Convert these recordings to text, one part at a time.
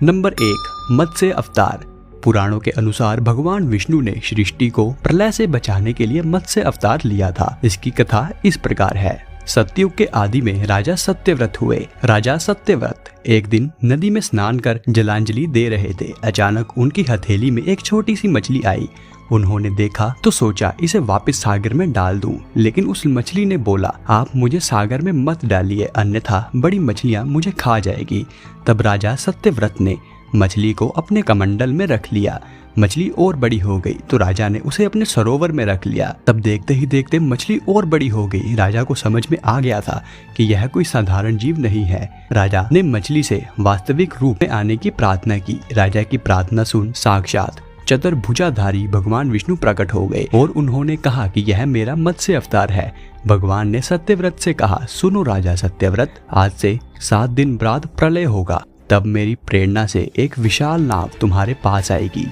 Number 1, मत्स्य अवतार। पुराणों के अनुसार भगवान विष्णु ने सृष्टि को प्रलय से बचाने के लिए मत्स्य अवतार लिया था। इसकी कथा इस प्रकार है। सतयुग के आदि में राजा सत्यव्रत हुए। राजा सत्यव्रत एक दिन नदी में स्नान कर जलांजलि दे रहे थे। अचानक उनकी हथेली में एक छोटी सी मछली आई। उन्होंने देखा तो सोचा इसे वापस सागर में डाल दूं, लेकिन उस मछली ने बोला, आप मुझे सागर में मत डालिए, अन्यथा बड़ी मछलियां मुझे खा जाएगी। तब राजा सत्यव्रत ने मछली को अपने कमंडल में रख लिया। मछली और बड़ी हो गई तो राजा ने उसे अपने सरोवर में रख लिया। तब देखते ही देखते मछली और बड़ी हो गई। राजा को समझ में आ गया था कि यह कोई साधारण जीव नहीं है। राजा ने मछली से वास्तविक रूप में आने की प्रार्थना की। राजा की प्रार्थना सुन साक्षात चतुर्भुजाधारी भगवान विष्णु प्रकट हो गए और उन्होंने कहा कि यह मेरा मत्स्य अवतार है। भगवान ने सत्यव्रत से कहा, सुनो राजा सत्यव्रत, आज से 7 दिन बाद प्रलय होगा। तब मेरी प्रेरणा से एक विशाल नाव तुम्हारे पास आएगी।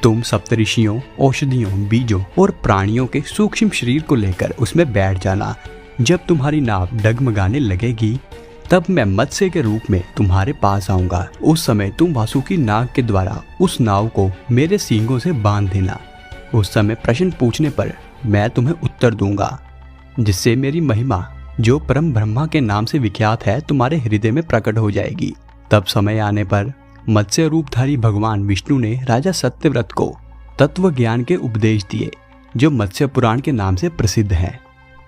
तुम सप्तऋषियों, औषधियों, बीजों और प्राणियों के सूक्ष्म शरीर को लेकर उसमें बैठ जाना। जब तुम्हारी नाव डगमगाने लगेगी तब मैं मत्स्य के रूप में तुम्हारे पास आऊंगा। उस समय तुम वासुकी नाग के द्वारा उस नाव को मेरे सींगों से बांध देना। उस समय प्रश्न पूछने पर मैं तुम्हें उत्तर दूंगा, जिससे मेरी महिमा जो परम ब्रह्मा के नाम से विख्यात है तुम्हारे हृदय में प्रकट हो जाएगी। तब समय आने पर मत्स्य रूपधारी भगवान विष्णु ने राजा सत्यव्रत को तत्व ज्ञान के उपदेश दिए, जो मत्स्य पुराण के नाम से प्रसिद्ध है।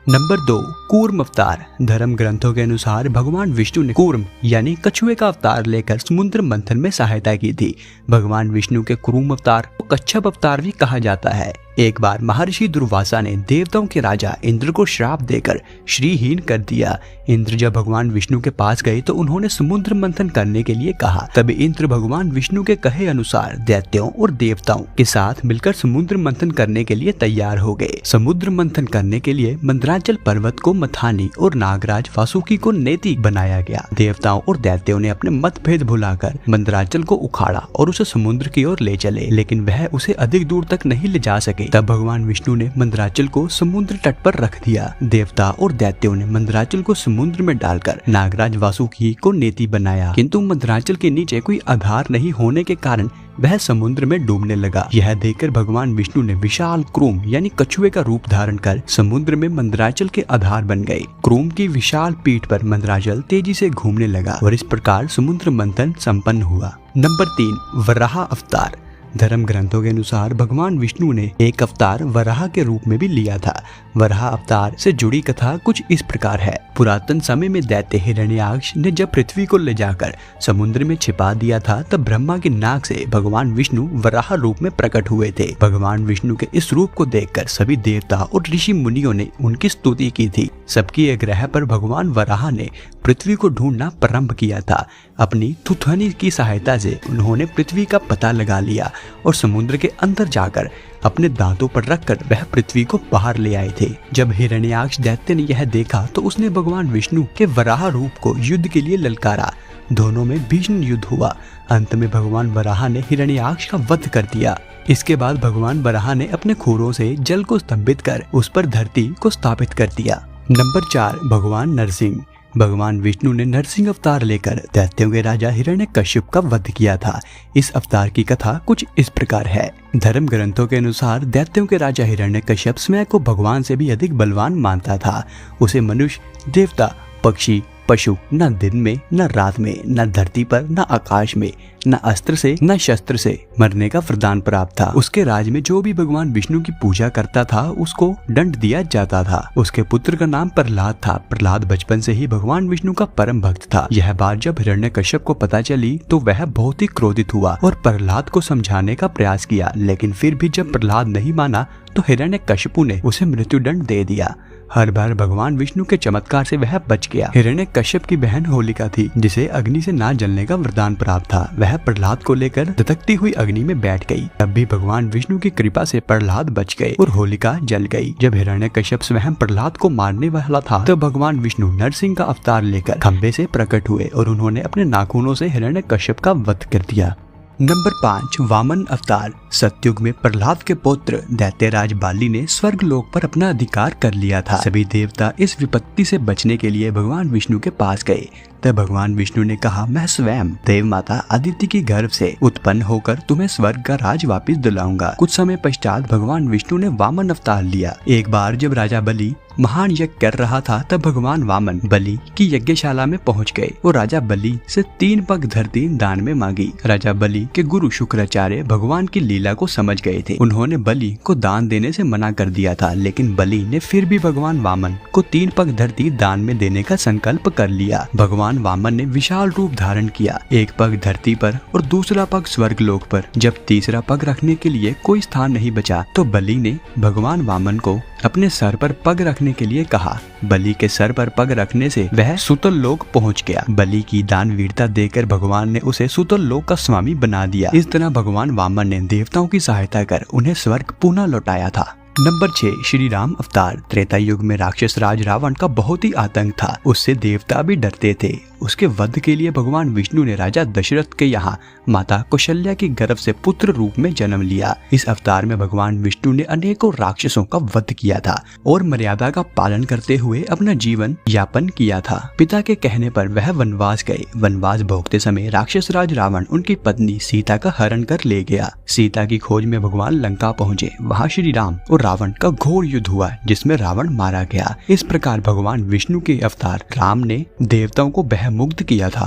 नंबर 2, कूर्म अवतार। धर्म ग्रंथों के अनुसार भगवान विष्णु ने कूर्म यानी कछुए का अवतार लेकर समुद्र मंथन में सहायता की थी। भगवान विष्णु के कूर्म अवतार को कच्छप अवतार भी कहा जाता है। एक बार महर्षि दुर्वासा ने देवताओं के राजा इंद्र को श्राप देकर श्रीहीन कर दिया। इंद्र जब भगवान विष्णु के पास गए तो उन्होंने समुद्र मंथन करने के लिए कहा। तब इंद्र भगवान विष्णु के कहे अनुसार दैत्यों और देवताओं के साथ मिलकर समुद्र मंथन करने के लिए तैयार हो गए। समुद्र मंथन करने के लिए मंदराचल पर्वत को मथानी और नागराज वासुकी को नेति बनाया गया। देवताओं और दैत्यों ने अपने मतभेद भुलाकर मंदराचल को उखाड़ा और उसे समुद्र की ओर ले चले, लेकिन वह उसे अधिक दूर तक नहीं ले जा सके। तब भगवान विष्णु ने मंदराचल को समुद्र तट पर रख दिया। देवता और दैत्यों ने मंदराचल को समुद्र में डालकर नागराज वासुकी को नेति बनाया, किंतु मंदराचल के नीचे कोई आधार नहीं होने के कारण वह समुद्र में डूबने लगा। यह देखकर भगवान विष्णु ने विशाल क्रूम यानी कछुए का रूप धारण कर समुद्र में मंदराचल के आधार बन गए। क्रूम की विशाल पीठ पर मंदराचल तेजी से घूमने लगा और इस प्रकार समुद्र मंथन संपन्न हुआ। नंबर 3, वराह अवतार। धर्म ग्रंथों के अनुसार भगवान विष्णु ने एक अवतार वराह के रूप में भी लिया था। वराह अवतार से जुड़ी कथा कुछ इस प्रकार है। पुरातन समय में दैत्य हिरण्याक्ष ने जब पृथ्वी को ले जाकर समुद्र में छिपा दिया था, तब ब्रह्मा की नाक से भगवान विष्णु वराह रूप में प्रकट हुए थे। भगवान विष्णु के इस रूप को देखकर सभी देवता और ऋषि मुनियों ने उनकी स्तुति की थी। सबकी आग्रह पर भगवान वराह ने पृथ्वी को ढूंढना प्रारंभ किया था। अपनी थुथनी की सहायता से उन्होंने पृथ्वी का पता लगा लिया और समुद्र के अंदर जाकर अपने दांतों पर रखकर वह पृथ्वी को बाहर ले आए थे। जब हिरण्याक्ष दैत्य ने यह देखा तो उसने भगवान विष्णु के वराह रूप को युद्ध के लिए ललकारा। दोनों में भीषण युद्ध हुआ। अंत में भगवान वराह ने हिरण्याक्ष का वध कर दिया। इसके बाद भगवान वराह ने अपने खुरों से जल को स्तंभित कर उस पर धरती को स्थापित कर दिया। नंबर 4, भगवान नरसिंह। भगवान विष्णु ने नरसिंह अवतार लेकर दैत्यों के राजा हिरण्यकश्यप का वध किया था। इस अवतार की कथा कुछ इस प्रकार है। धर्म ग्रंथों के अनुसार दैत्यों के राजा हिरण्यकश्यप स्वयं को भगवान से भी अधिक बलवान मानता था। उसे मनुष्य, देवता, पक्षी, पशु न दिन में न रात में, न धरती पर न आकाश में, न अस्त्र से न शस्त्र से मरने का वरदान प्राप्त था। उसके राज में जो भी भगवान विष्णु की पूजा करता था उसको दंड दिया जाता था। उसके पुत्र का नाम प्रहलाद था। प्रहलाद बचपन से ही भगवान विष्णु का परम भक्त था। यह बात जब हिरण्यकश्यप को पता चली तो वह बहुत ही क्रोधित हुआ और प्रहलाद को समझाने का प्रयास किया, लेकिन फिर भी जब प्रहलाद नहीं माना तो हिरण्यकश्यप ने उसे मृत्युदंड दे दिया। हर बार भगवान विष्णु के चमत्कार से वह बच गया। हिरण्यकश्यप की बहन होलिका थी, जिसे अग्नि से ना जलने का वरदान प्राप्त था। वह प्रहलाद को लेकर धधकती हुई अग्नि में बैठ गई। तब भी भगवान विष्णु की कृपा से प्रहलाद बच गए और होलिका जल गई। जब हिरण्यकश्यप स्वयं प्रहलाद को मारने वाला था तो भगवान विष्णु नरसिंह का अवतार लेकर खंबे से प्रकट हुए और उन्होंने अपने नाखूनों से हिरण्यकश्यप का वध कर दिया। नंबर 5, वामन अवतार। सतयुग में प्रहलाद के पुत्र दैत्यराज बाली ने स्वर्ग लोक पर अपना अधिकार कर लिया था। सभी देवता इस विपत्ति से बचने के लिए भगवान विष्णु के पास गए। तब भगवान विष्णु ने कहा, मैं स्वयं देव माता अदिति की गर्भ से उत्पन्न होकर तुम्हें स्वर्ग का राज वापिस दिलाऊंगा। कुछ समय पश्चात भगवान विष्णु ने वामन अवतार लिया। एक बार जब राजा बलि महान यज्ञ कर रहा था, तब भगवान वामन बलि की यज्ञशाला में पहुंच गए और राजा बलि से 3 पग धरती दान में मांगी। राजा बलि के गुरु शुक्राचार्य भगवान की लीला को समझ गए थे। उन्होंने बलि को दान देने से मना कर दिया था, लेकिन बलि ने फिर भी भगवान वामन को 3 पग धरती दान में देने का संकल्प कर लिया। भगवान वामन ने विशाल रूप धारण किया, एक पग धरती पर और दूसरा पग स्वर्ग लोक पर। जब तीसरा पग रखने के लिए कोई स्थान नहीं बचा, तो बलि ने भगवान वामन को अपने सर पर पग रखने के लिए कहा। बलि के सर पर पग रखने से वह सुतल लोक पहुंच गया। बलि की दानवीरता देखकर भगवान ने उसे सुतल लोक का स्वामी बना दिया। इस तरह भगवान वामन ने देवताओं की सहायता कर उन्हें स्वर्ग पुनः लौटाया था। नंबर 6, श्री राम अवतार। त्रेता युग में राक्षस राज रावण का बहुत ही आतंक था। उससे देवता भी डरते थे। उसके वध के लिए भगवान विष्णु ने राजा दशरथ के यहाँ माता कौशल्या की गर्भ से पुत्र रूप में जन्म लिया। इस अवतार में भगवान विष्णु ने अनेकों राक्षसों का वध किया था और मर्यादा का पालन करते हुए अपना जीवन यापन किया था। पिता के कहने पर वह वनवास गए। वनवास भोगते समय राक्षस राज रावण उनकी पत्नी सीता का हरण कर ले गया। सीता की खोज में भगवान लंका पहुँचे। वहाँ श्री राम और रावण का घोर युद्ध हुआ, जिसमें रावण मारा गया। इस प्रकार भगवान विष्णु के अवतार राम ने देवताओं को मुक्त किया था।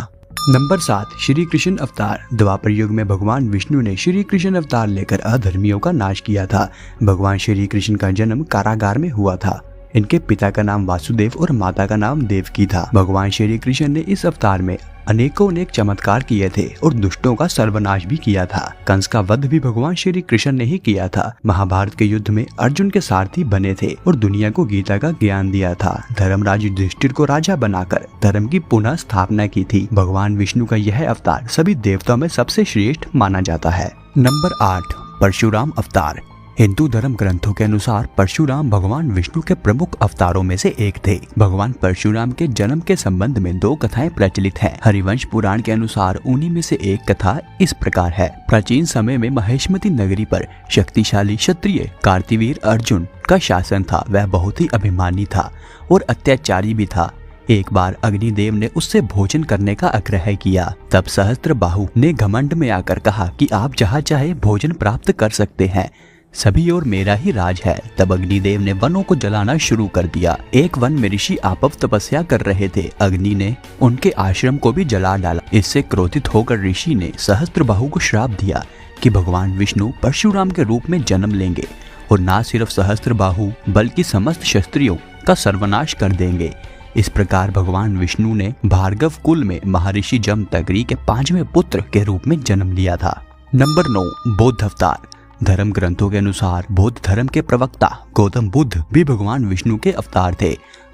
नंबर 7, श्री कृष्ण अवतार। द्वापर युग में भगवान विष्णु ने श्री कृष्ण अवतार लेकर अधर्मियों का नाश किया था। भगवान श्री कृष्ण का जन्म कारागार में हुआ था। इनके पिता का नाम वासुदेव और माता का नाम देवकी था। भगवान श्री कृष्ण ने इस अवतार में अनेक चमत्कार किए थे और दुष्टों का सर्वनाश भी किया था। कंस का वध भी भगवान श्री कृष्ण ने ही किया था। महाभारत के युद्ध में अर्जुन के सारथी बने थे और दुनिया को गीता का ज्ञान दिया था। धर्मराज युधिष्ठिर को राजा बनाकर धर्म की पुनः स्थापना की थी। भगवान विष्णु का यह अवतार सभी देवताओं में सबसे श्रेष्ठ माना जाता है। नंबर 8, परशुराम अवतार। हिंदू धर्म ग्रंथों के अनुसार परशुराम भगवान विष्णु के प्रमुख अवतारों में से एक थे। भगवान परशुराम के जन्म के संबंध में 2 कथाएं प्रचलित हैं। हरिवंश पुराण के अनुसार उन्हीं में से एक कथा इस प्रकार है। प्राचीन समय में महेशमती नगरी पर शक्तिशाली क्षत्रिय कार्तिवीर अर्जुन का शासन था। वह बहुत ही अभिमानी था और अत्याचारी भी था। एक बार अग्निदेव ने उससे भोजन करने का आग्रह किया। तब सहस्त्रबाहु ने घमंड में आकर कहा कि आप जहाँ चाहे भोजन प्राप्त कर सकते हैं, सभी और मेरा ही राज है। तब अग्निदेव ने वनों को जलाना शुरू कर दिया। एक वन में ऋषि आपव तपस्या कर रहे थे। अग्नि ने उनके आश्रम को भी जला डाला। इससे क्रोधित होकर ऋषि ने सहस्त्रबाहु को श्राप दिया कि भगवान विष्णु परशुराम के रूप में जन्म लेंगे और न सिर्फ सहस्त्रबाहु बल्कि समस्त क्षत्रियों का सर्वनाश कर देंगे। इस प्रकार भगवान विष्णु ने भार्गव कुल में महर्षि जमदग्नि के 5वें पुत्र के रूप में जन्म लिया था। नंबर 9, बौद्ध अवतार। धर्म ग्रंथों के अनुसार बौद्ध धर्म के प्रवक्ता गौतम बुद्ध भी भगवान विष्णु के अवतार थे,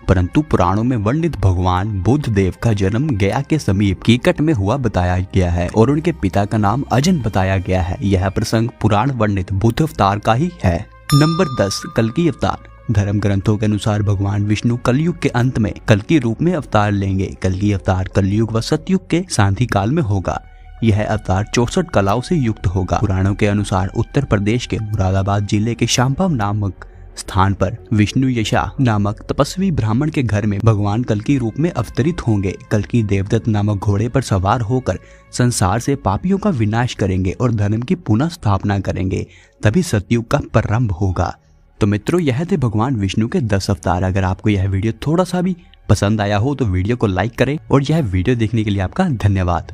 परंतु पुराणों में वर्णित भगवान बुद्ध देव का जन्म गया के समीप कीकट में हुआ बताया गया है और उनके पिता का नाम अजन बताया गया है। यह प्रसंग पुराण वर्णित बुद्ध अवतार का ही है। नंबर 10, कल्कि अवतार। धर्म ग्रंथों के अनुसार भगवान विष्णु कलयुग के अंत में कल्कि रूप में अवतार लेंगे। कल्कि अवतार कलयुग व सतयुग के सांधि काल में होगा। यह अवतार 64 कलाओं से युक्त होगा। पुराणों के अनुसार उत्तर प्रदेश के मुरादाबाद जिले के शांभव नामक स्थान पर विष्णु यशा नामक तपस्वी ब्राह्मण के घर में भगवान कल्कि रूप में अवतरित होंगे। कल्कि देवदत्त नामक घोड़े पर सवार होकर संसार से पापियों का विनाश करेंगे और धर्म की पुनः स्थापना करेंगे। तभी सतयुग का प्रारंभ होगा। तो मित्रों, यह थे भगवान विष्णु के 10 अवतार। अगर आपको यह वीडियो थोड़ा सा भी पसंद आया हो तो वीडियो को लाइक करें और यह वीडियो देखने के लिए आपका धन्यवाद।